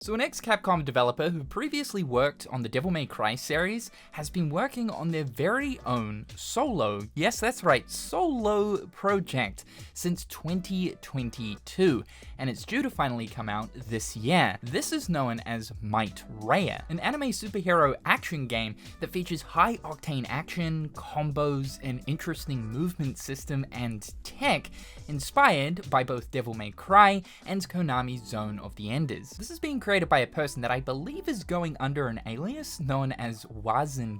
So an ex-Capcom developer who previously worked on the Devil May Cry series has been working on their very own solo, yes that's right, solo project since 2022, and it's due to finally come out this year. This is known as MIGHTREYA, an anime superhero action game that features high-octane action, combos, an interesting movement system, and tech inspired by both Devil May Cry and Konami's Zone of the Enders. This is being created by a person that I believe is going under an alias known as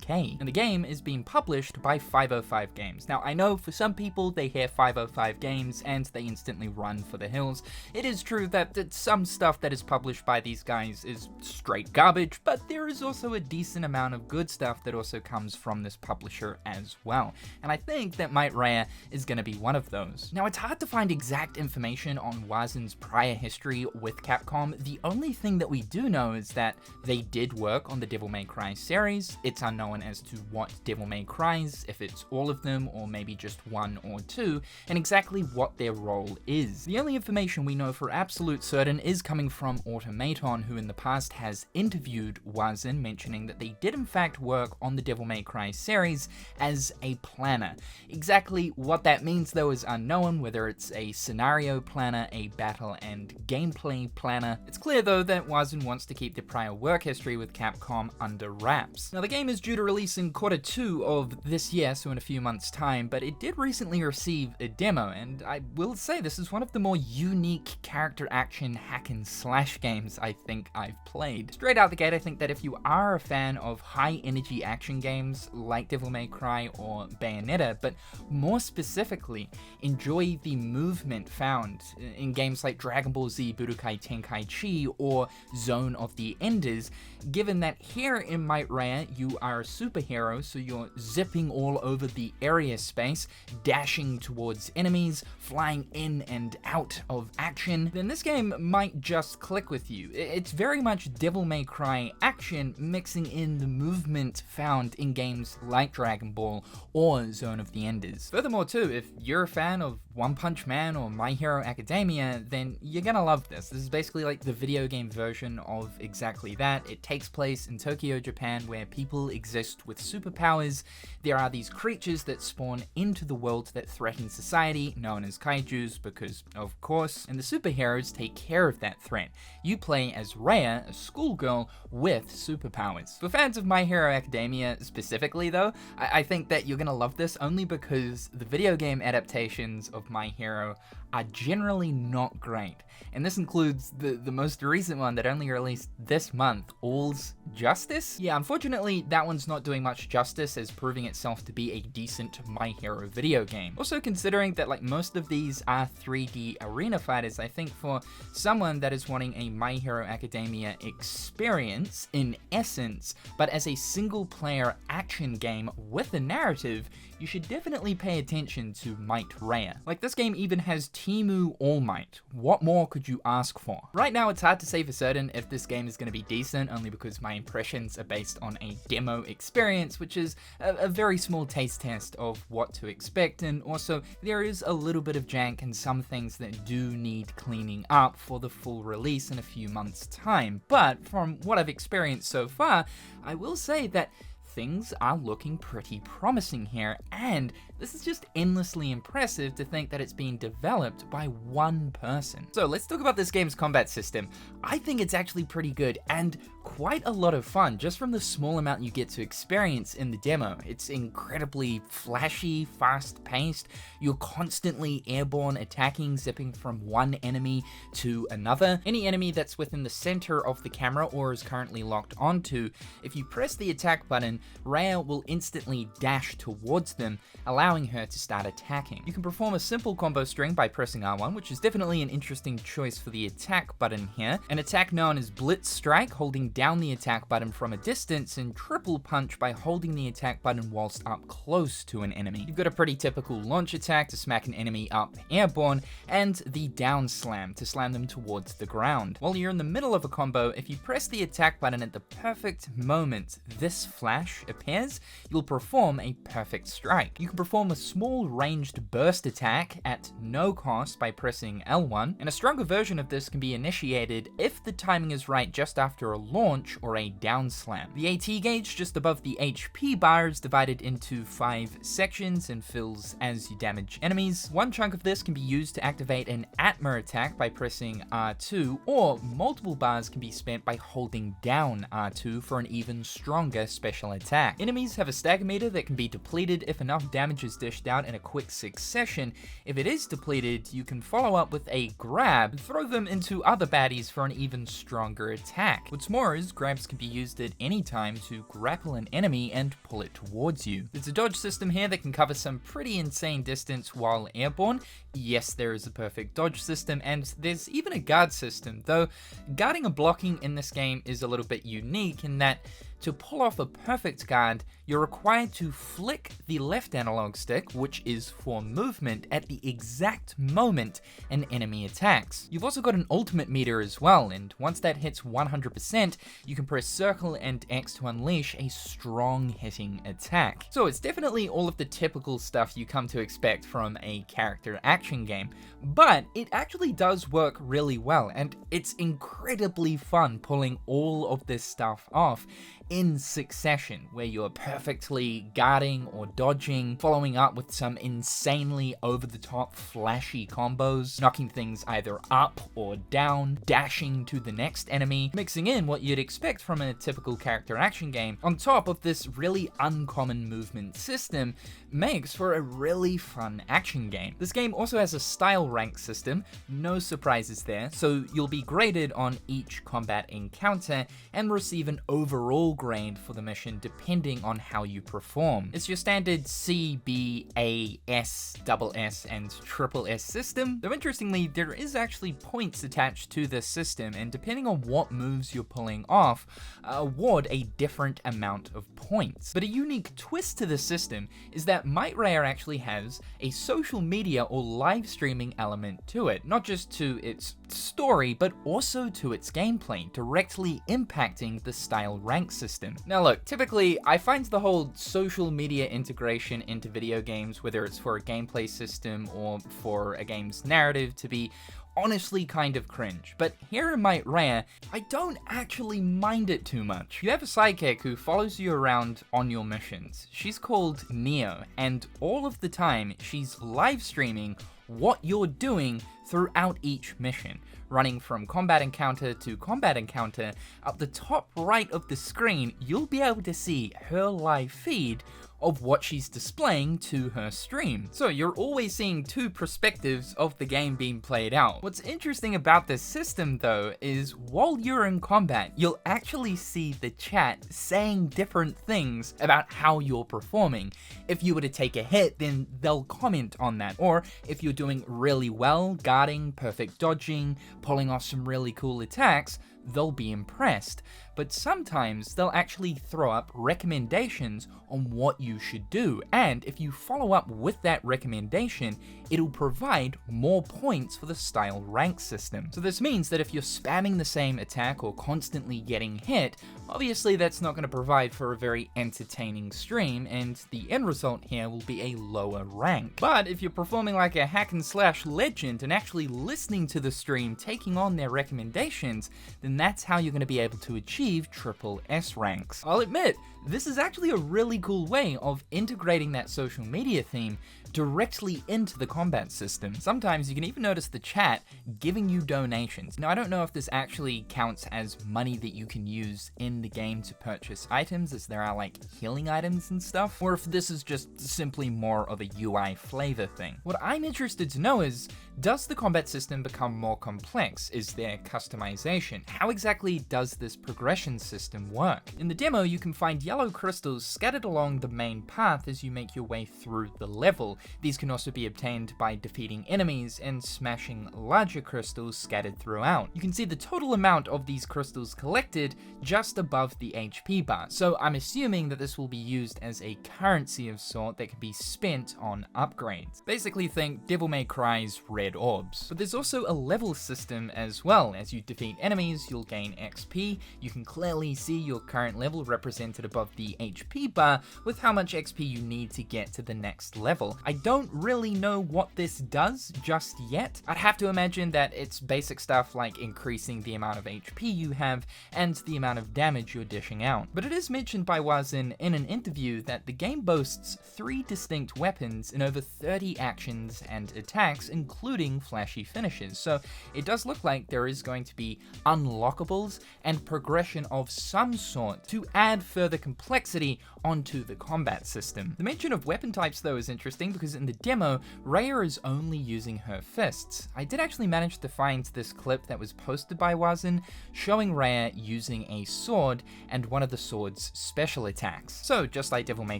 K, and the game is being published by 505 Games. Now I know for some people they hear 505 Games and they instantly run for the hills. It is true that some stuff that is published by these guys is straight garbage, but there is also a decent amount of good stuff that also comes from this publisher as well, and I think that MIGHTREYA is going to be one of those. Now it's hard to find exact information on Wazen's prior history with Capcom. The only thing that we do know is that they did work on the Devil May Cry series. It's unknown as to what Devil May Cries, if it's all of them or maybe just one or two, and exactly what their role is. The only information we know for absolute certain is coming from Automaton, who in the past has interviewed Wazen, mentioning that they did in fact work on the Devil May Cry series as a planner. Exactly what that means though is unknown, whether it's a scenario planner, a battle and gameplay planner. It's clear though that Wazen wants to keep their prior work history with Capcom under wraps. Now the game is due to release in Q2 of this year, so in a few months time, but it did recently receive a demo, and I will say this is one of the more unique character action hack and slash games I think I've played. Straight out the gate, I think that if you are a fan of high energy action games like Devil May Cry or Bayonetta, but more specifically enjoy the movement found in games like Dragon Ball Z Budokai Tenkaichi or Zone of the Enders, given that here in MIGHTREYA you are a superhero, so you're zipping all over the area space, dashing towards enemies, flying in and out of action, then this game might just click with you. It's very much Devil May Cry action mixing in the movement found in games like Dragon Ball or Zone of the Enders. Furthermore too, if you're a fan of One Punch Man or My Hero Academia, then you're gonna love this. This is basically like the video game version of exactly that. It takes place in Tokyo, Japan, where people exist with superpowers. There are these creatures that spawn into the world that threaten society, known as kaijus, because of course, and the superheroes take care of that threat. You play as Rhea, a schoolgirl with superpowers. For fans of My Hero Academia specifically though, I think that you're gonna love this only because the video game adaptations of My Hero are generally not great. And this includes the most recent one that only released this month, All's Justice? Yeah, unfortunately, that one's not doing much justice as proving itself to be a decent My Hero video game. Also considering that like most of these are 3D arena fighters, I think for someone that is wanting a My Hero Academia experience in essence, but as a single player action game with a narrative, you should definitely pay attention to MIGHTREYA. Like this game even has Timu All Might. What more could you ask for? Right now it's hard to say for certain if this game is going to be decent, only because my impressions are based on a demo experience, which is a very small taste test of what to expect, and also there is a little bit of jank and some things that do need cleaning up for the full release in a few months time. But from what I've experienced so far, I will say that things are looking pretty promising here, and this is just endlessly impressive to think that it's being developed by one person. So let's talk about this game's combat system. I think it's actually pretty good and quite a lot of fun just from the small amount you get to experience in the demo. It's incredibly flashy, fast-paced. You're constantly airborne attacking, zipping from one enemy to another. Any enemy that's within the center of the camera or is currently locked onto, if you press the attack button, Rhea will instantly dash towards them, allowing her to start attacking. You can perform a simple combo string by pressing R1, which is definitely an interesting choice for the attack button here. An attack known as Blitz Strike, holding down the attack button from a distance, and Triple Punch by holding the attack button whilst up close to an enemy. You've got a pretty typical launch attack to smack an enemy up airborne, and the down slam to slam them towards the ground. While you're in the middle of a combo, if you press the attack button at the perfect moment this flash appears, you'll perform a perfect strike. You can perform perform a small ranged burst attack at no cost by pressing L1, and a stronger version of this can be initiated if the timing is right just after a launch or a down slam. The AT gauge just above the HP bar is divided into 5 sections and fills as you damage enemies. One chunk of this can be used to activate an Atma attack by pressing R2, or multiple bars can be spent by holding down R2 for an even stronger special attack. Enemies have a stagger meter that can be depleted if enough damage is dished out in a quick succession. If it is depleted, you can follow up with a grab and throw them into other baddies for an even stronger attack. What's more is grabs can be used at any time to grapple an enemy and pull it towards you. There's a dodge system here that can cover some pretty insane distance while airborne. Yes, there is a perfect dodge system, and there's even a guard system, though guarding and blocking in this game is a little bit unique in that to pull off a perfect guard, you're required to flick the left analog stick, which is for movement, at the exact moment an enemy attacks. You've also got an ultimate meter as well, and once that hits 100%, you can press circle and X to unleash a strong hitting attack. So it's definitely all of the typical stuff you come to expect from a character action game, but it actually does work really well, and it's incredibly fun pulling all of this stuff off in succession, where you're perfectly guarding or dodging, following up with some insanely over-the-top flashy combos, knocking things either up or down, dashing to the next enemy, mixing in what you'd expect from a typical character action game, on top of this really uncommon movement system, makes for a really fun action game. This game also has a style rank system, no surprises there, so you'll be graded on each combat encounter and receive an overall grade for the mission depending on how you perform. It's your standard C, B, A, S, double S, and triple S system, though interestingly there is actually points attached to this system, and depending on what moves you're pulling off, award a different amount of points. But a unique twist to the system is that MIGHTREYA actually has a social media or live streaming element to it, not just to its story, but also to its gameplay, directly impacting the style rank system. Now look, typically I find the whole social media integration into video games, whether it's for a gameplay system or for a game's narrative, to be honestly kind of cringe, but here in MIGHTREYA, I don't actually mind it too much. You have a sidekick who follows you around on your missions. She's called Neo, and all of the time she's live streaming what you're doing throughout each mission, running from combat encounter to combat encounter. Up the top right of the screen, you'll be able to see her live feed of what she's displaying to her stream. So you're always seeing two perspectives of the game being played out. What's interesting about this system though is while you're in combat, you'll actually see the chat saying different things about how you're performing. If you were to take a hit, then they'll comment on that. Or if you're doing really well, guarding, perfect dodging, pulling off some really cool attacks, they'll be impressed. But sometimes they'll actually throw up recommendations on what you should do, and if you follow up with that recommendation, it'll provide more points for the style rank system. So this means that if you're spamming the same attack or constantly getting hit, obviously that's not going to provide for a very entertaining stream, and the end result here will be a lower rank. But if you're performing like a hack and slash legend and actually listening to the stream, taking on their recommendations, then that's how you're going to be able to achieve triple S ranks. I'll admit, this is actually a really cool way of integrating that social media theme directly into the combat system. Sometimes you can even notice the chat giving you donations. Now, I don't know if this actually counts as money that you can use in the game to purchase items, as there are like healing items and stuff, or if this is just simply more of a UI flavor thing. What I'm interested to know is, does the combat system become more complex? Is there customization? How exactly does this progression system work? In the demo, you can find yellow crystals scattered along the main path as you make your way through the level. These can also be obtained by defeating enemies and smashing larger crystals scattered throughout. You can see the total amount of these crystals collected just above the HP bar, so I'm assuming that this will be used as a currency of sort that can be spent on upgrades. Basically think Devil May Cry's red red orbs. But there's also a level system as well. As you defeat enemies, you'll gain XP. You can clearly see your current level represented above the HP bar with how much XP you need to get to the next level. I don't really know what this does just yet. I'd have to imagine that it's basic stuff like increasing the amount of HP you have and the amount of damage you're dishing out. But it is mentioned by Wazin in an interview that the game boasts 3 distinct weapons and over 30 actions and attacks, including flashy finishes. So it does look like there is going to be unlockables and progression of some sort to add further complexity onto the combat system. The mention of weapon types though is interesting because in the demo, Rhea is only using her fists. I did actually manage to find this clip that was posted by Wazin showing Rhea using a sword and one of the sword's special attacks. So just like Devil May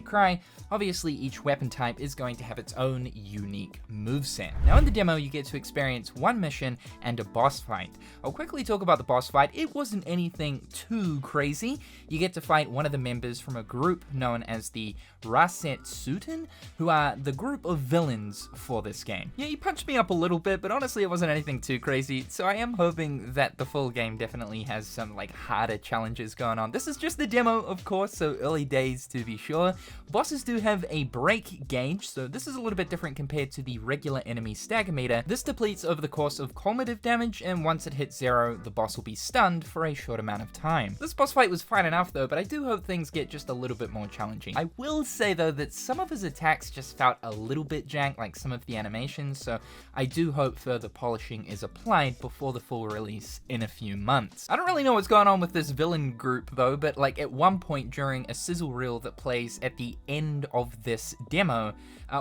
Cry, obviously each weapon type is going to have its own unique moveset. Now in the demo you get to experience one mission and a boss fight. I'll quickly talk about the boss fight. It wasn't anything too crazy. You get to fight one of the members from a group known as the Rasetsuten, who are the group of villains for this game. Yeah, he punched me up a little bit, but honestly it wasn't anything too crazy, so I am hoping that the full game definitely has some like harder challenges going on. This is just the demo, of course, so early days to be sure. Bosses do have a break gauge, so this is a little bit different compared to the regular enemy stagger meter. This depletes over the course of cumulative damage, and once it hits 0, the boss will be stunned for a short amount of time. This boss fight was fine enough though, but I do hope things get just a little bit more challenging. I will say though that some of his attacks just felt a little bit jank, like some of the animations, so I do hope further polishing is applied before the full release in a few months. I don't really know what's going on with this villain group though, but like at one point during a sizzle reel that plays at the end of this demo,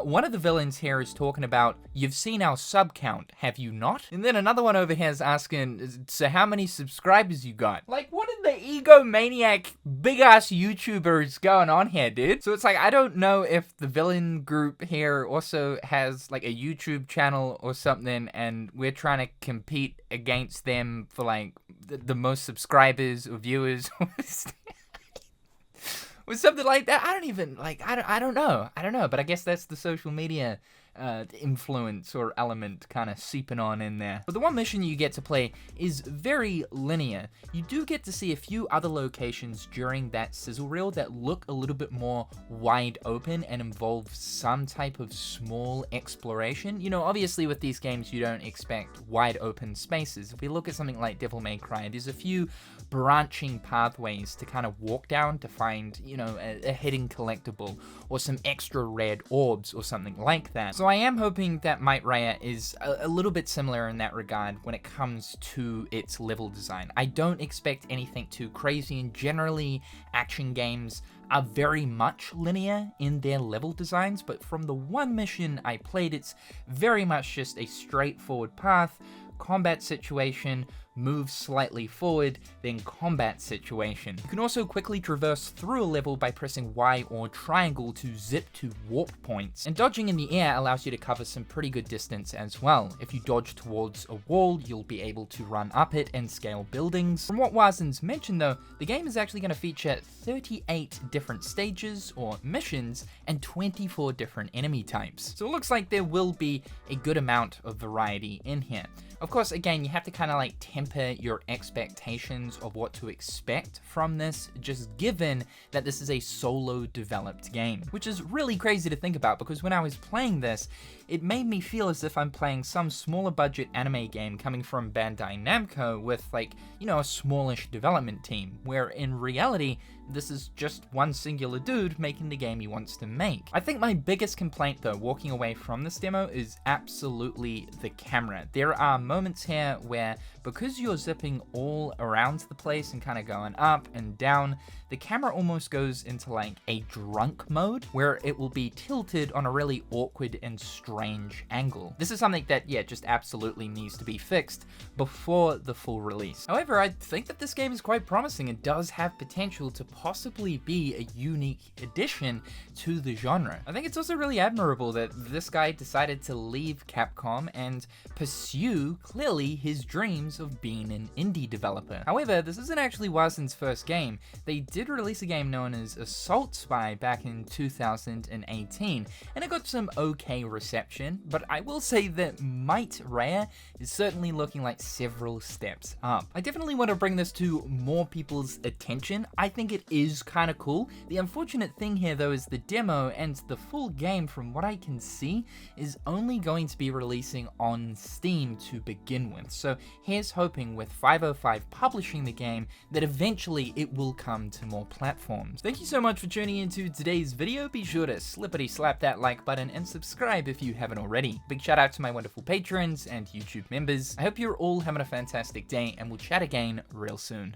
one of the villains here is talking about, "You've seen our sub count, have you not?" And then another one over here is asking, "So how many subscribers you got?" Like, what are the egomaniac big ass YouTubers going on here, dude? So it's like, I don't know if the villain group here also has like a YouTube channel or something, and we're trying to compete against them for like the most subscribers or viewers or something like that. I don't even like, I don't know, but I guess that's the social media influence or element kind of seeping on in there. But the one mission you get to play is very linear. You do get to see a few other locations during that sizzle reel that look a little bit more wide open and involve some type of small exploration. You know, obviously with these games you don't expect wide open spaces. If we look at something like Devil May Cry, there's a few branching pathways to kind of walk down to find, you know, a hidden collectible or some extra red orbs or something like that. So I am hoping that MIGHTREYA is a little bit similar in that regard when it comes to its level design. I don't expect anything too crazy, and generally action games are very much linear in their level designs, but from the one mission I played, it's very much just a straightforward path, combat situation, move slightly forward, then combat situation. You can also quickly traverse through a level by pressing Y or triangle to zip to warp points, and dodging in the air allows you to cover some pretty good distance as well. If you dodge towards a wall, you'll be able to run up it and scale buildings. From what Wazin's mentioned though, the game is actually going to feature 38 different stages or missions and 24 different enemy types. So it looks like there will be a good amount of variety in here. Of course, again, you have to kind of like temper your expectations of what to expect from this, just given that this is a solo developed game, which is really crazy to think about because when I was playing this, it made me feel as if I'm playing some smaller budget anime game coming from Bandai Namco with like, you know, a smallish development team, where in reality, this is just one singular dude making the game he wants to make. I think my biggest complaint though, walking away from this demo, is absolutely the camera. There are moments here where, because you're zipping all around the place and kind of going up and down, the camera almost goes into like a drunk mode where it will be tilted on a really awkward and strange angle. This is something that, yeah, just absolutely needs to be fixed before the full release. However, I think that this game is quite promising and does have potential to possibly be a unique addition to the genre. I think it's also really admirable that this guy decided to leave Capcom and pursue, clearly, his dreams of being an indie developer. However, this isn't actually Warson's first game. They did release a game known as Assault Spy back in 2018, and it got some okay reception, but I will say that MIGHTREYA is certainly looking like several steps up. I definitely want to bring this to more people's attention. I think it is kind of cool. The unfortunate thing here though is the demo and the full game, from what I can see, is only going to be releasing on Steam to begin with. So here's hoping with 505 publishing the game that eventually it will come to more platforms. Thank you so much for tuning into today's video. Be sure to slippity slap that like button and subscribe if you haven't already. Big shout out to my wonderful patrons and YouTube members. I hope you're all having a fantastic day, and we'll chat again real soon.